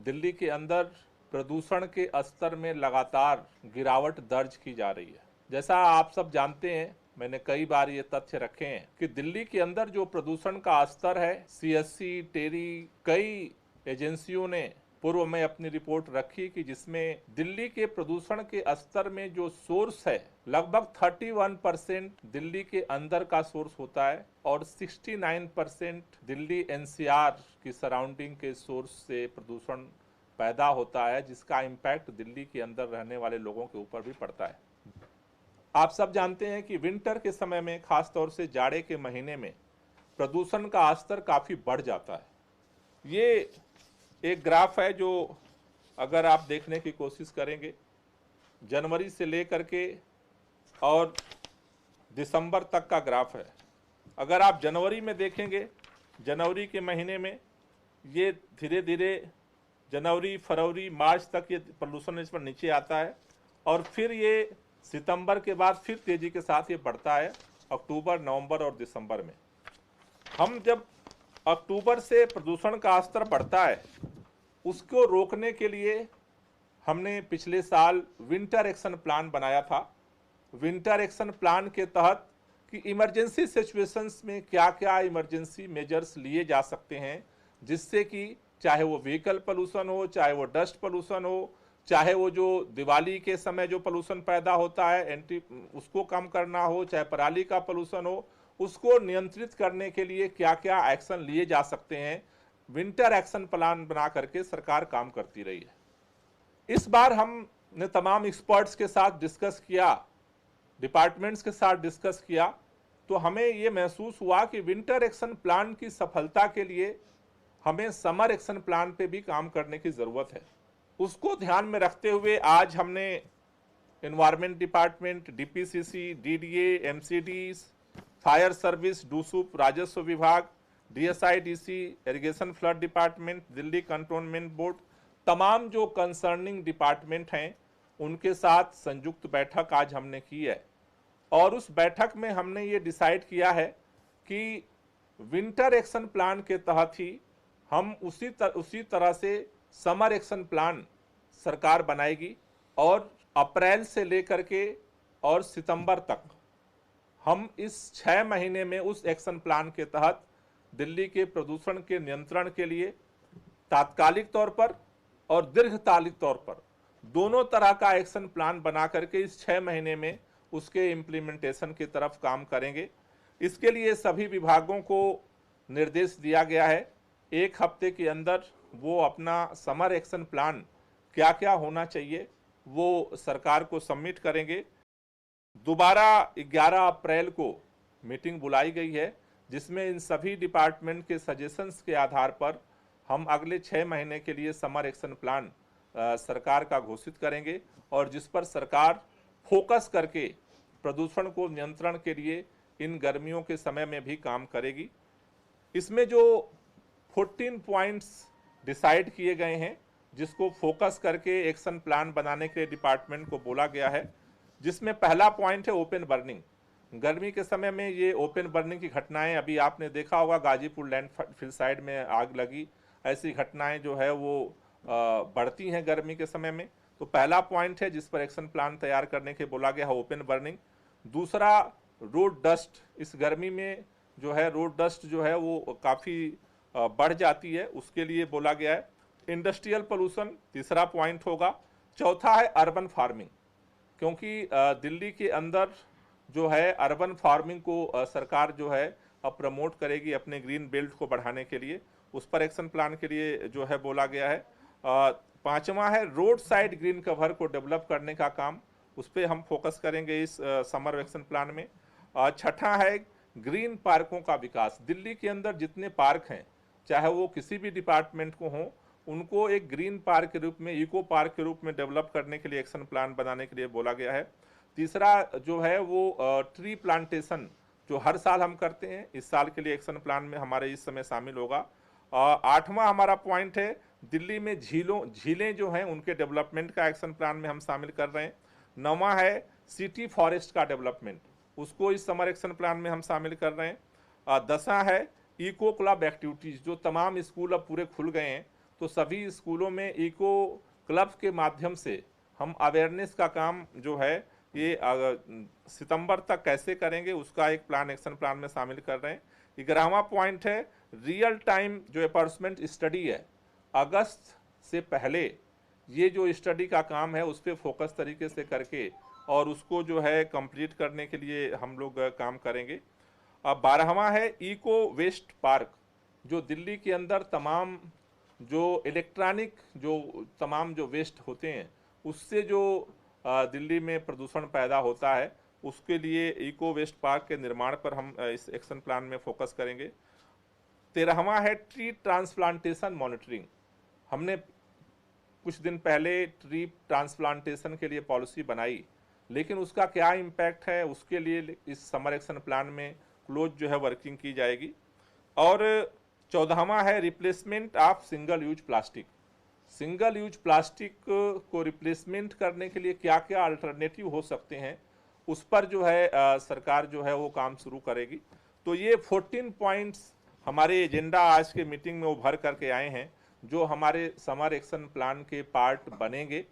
दिल्ली के अंदर प्रदूषण के स्तर में लगातार गिरावट दर्ज की जा रही है। जैसा आप सब जानते हैं, मैंने कई बार ये तथ्य रखे हैं कि दिल्ली के अंदर जो प्रदूषण का स्तर है, सीएससी, टेरी, कई एजेंसियों ने पूर्व में अपनी रिपोर्ट रखी कि जिसमें दिल्ली के प्रदूषण के स्तर में जो सोर्स है लगभग 31% दिल्ली के अंदर का सोर्स होता है और 69% दिल्ली एनसीआर की सराउंडिंग के सोर्स से प्रदूषण पैदा होता है, जिसका इम्पैक्ट दिल्ली के अंदर रहने वाले लोगों के ऊपर भी पड़ता है। आप सब जानते हैं कि विंटर के समय में, खासतौर से जाड़े के महीने में, प्रदूषण का स्तर काफ़ी बढ़ जाता है। ये एक ग्राफ है जो अगर आप देखने की कोशिश करेंगे, जनवरी से लेकर के और दिसंबर तक का ग्राफ है। अगर आप जनवरी में देखेंगे, जनवरी के महीने में ये धीरे धीरे जनवरी, फरवरी, मार्च तक ये प्रदूषण इस पर नीचे आता है और फिर ये सितंबर के बाद फिर तेजी के साथ ये बढ़ता है अक्टूबर, नवंबर और दिसंबर में। हम जब अक्टूबर से प्रदूषण का स्तर बढ़ता है, उसको रोकने के लिए हमने पिछले साल विंटर एक्शन प्लान बनाया था। विंटर एक्शन प्लान के तहत कि इमरजेंसी सिचुएशंस में क्या क्या इमरजेंसी मेजर्स लिए जा सकते हैं, जिससे कि चाहे वो व्हीकल पोल्यूशन हो, चाहे वो डस्ट पोल्यूशन हो, चाहे वो जो दिवाली के समय जो पोल्यूशन पैदा होता है उसको कम करना हो, चाहे पराली का पोल्यूशन हो, उसको नियंत्रित करने के लिए क्या क्या एक्शन लिए जा सकते हैं, विंटर एक्शन प्लान बना करके सरकार काम करती रही है। इस बार हमने तमाम एक्सपर्ट्स के साथ डिस्कस किया, डिपार्टमेंट्स के साथ डिस्कस किया, तो हमें ये महसूस हुआ कि विंटर एक्शन प्लान की सफलता के लिए हमें समर एक्शन प्लान पे भी काम करने की ज़रूरत है। उसको ध्यान में रखते हुए आज हमने environment department, DPCC, DDA, MCDs, fire service, डूसूप, राजस्व विभाग, DSIDC, irrigation flood department, Delhi cantonment board, तमाम जो कंसर्निंग डिपार्टमेंट हैं उनके साथ संयुक्त बैठक आज हमने की है और उस बैठक में हमने ये डिसाइड किया है कि विंटर एक्शन प्लान के तहत ही हम उसी तरह से समर एक्शन प्लान सरकार बनाएगी और अप्रैल से लेकर के और सितंबर तक हम इस 6 महीने में उस एक्शन प्लान के तहत दिल्ली के प्रदूषण के नियंत्रण के लिए तात्कालिक तौर पर और दीर्घकालिक तौर पर दोनों तरह का एक्शन प्लान बना करके इस 6 महीने में उसके इम्प्लीमेंटेशन की तरफ काम करेंगे। इसके लिए सभी विभागों को निर्देश दिया गया है, 1 हफ्ते के अंदर वो अपना समर एक्शन प्लान क्या क्या होना चाहिए वो सरकार को सबमिट करेंगे। दोबारा 11 अप्रैल को मीटिंग बुलाई गई है, जिसमें इन सभी डिपार्टमेंट के सजेशंस के आधार पर हम अगले 6 महीने के लिए समर एक्शन प्लान सरकार का घोषित करेंगे और जिस पर सरकार फोकस करके प्रदूषण को नियंत्रण के लिए इन गर्मियों के समय में भी काम करेगी। इसमें जो 14 पॉइंट्स डिसाइड किए गए हैं, जिसको फोकस करके एक्शन प्लान बनाने के डिपार्टमेंट को बोला गया है, जिसमें पहला पॉइंट है ओपन बर्निंग। गर्मी के समय में ये ओपन बर्निंग की घटनाएं, अभी आपने देखा होगा गाजीपुर लैंडफिल साइड में आग लगी, ऐसी घटनाएं जो है वो बढ़ती हैं गर्मी के समय में। तो पहला पॉइंट है जिस पर एक्शन प्लान तैयार करने के बोला गया है ओपन बर्निंग। दूसरा रोड डस्ट, इस गर्मी में जो है रोड डस्ट जो है वो काफ़ी बढ़ जाती है, उसके लिए बोला गया है। इंडस्ट्रियल पोल्यूशन तीसरा पॉइंट होगा। चौथा है अर्बन फार्मिंग, क्योंकि दिल्ली के अंदर जो है अर्बन फार्मिंग को सरकार जो है अब प्रमोट करेगी अपने ग्रीन बेल्ट को बढ़ाने के लिए, उस पर एक्शन प्लान के लिए जो है बोला गया है। पांचवा है रोड साइड ग्रीन कवर को डेवलप करने का काम, उस पर हम फोकस करेंगे इस समर एक्शन प्लान में। छठा है ग्रीन पार्कों का विकास। दिल्ली के अंदर जितने पार्क हैं, चाहे वो किसी भी डिपार्टमेंट को हों, उनको एक ग्रीन पार्क के रूप में, इको पार्क के रूप में डेवलप करने के लिए एक्शन प्लान बनाने के लिए बोला गया है। तीसरा जो है वो ट्री प्लांटेशन जो हर साल हम करते हैं, इस साल के लिए एक्शन प्लान में हमारे इस समय शामिल होगा। आठवां हमारा पॉइंट है दिल्ली में झीलें जो हैं उनके डेवलपमेंट का एक्शन प्लान में हम शामिल कर रहे हैं। नौवां है सिटी फॉरेस्ट का डेवलपमेंट, उसको इस समर एक्शन प्लान में हम शामिल कर रहे हैं। 10वां है इको क्लब एक्टिविटीज़, जो तमाम स्कूल अब पूरे खुल गए हैं तो सभी स्कूलों में इको क्लब के माध्यम से हम अवेयरनेस का काम जो है ये सितंबर तक कैसे करेंगे उसका एक प्लान, एक्शन प्लान में शामिल कर रहे हैं। 11वां पॉइंट है रियल टाइम जो एनफोर्समेंट स्टडी है, अगस्त से पहले ये जो स्टडी का काम है उस पर फोकस तरीके से करके और उसको जो है कंप्लीट करने के लिए हम लोग काम करेंगे। अब 12वां है इको वेस्ट पार्क, जो दिल्ली के अंदर तमाम जो इलेक्ट्रॉनिक जो तमाम जो वेस्ट होते हैं उससे जो दिल्ली में प्रदूषण पैदा होता है, उसके लिए इको वेस्ट पार्क के निर्माण पर हम इस एक्शन प्लान में फोकस करेंगे। 13वां है ट्री ट्रांसप्लांटेशन मॉनिटरिंग। हमने कुछ दिन पहले ट्री ट्रांसप्लांटेशन के लिए पॉलिसी बनाई, लेकिन उसका क्या इम्पैक्ट है उसके लिए इस समर एक्शन प्लान में क्लोज जो है वर्किंग की जाएगी। और 14वां है replacement of single use plastic. Single use plastic को रिप्लेसमेंट करने के लिए क्या क्या अल्टरनेटिव हो सकते हैं उस पर जो है सरकार जो है वो काम शुरू करेगी। तो ये 14 पॉइंट्स हमारे एजेंडा आज के मीटिंग में उभर करके आए हैं जो हमारे समर एक्शन प्लान के पार्ट बनेंगे।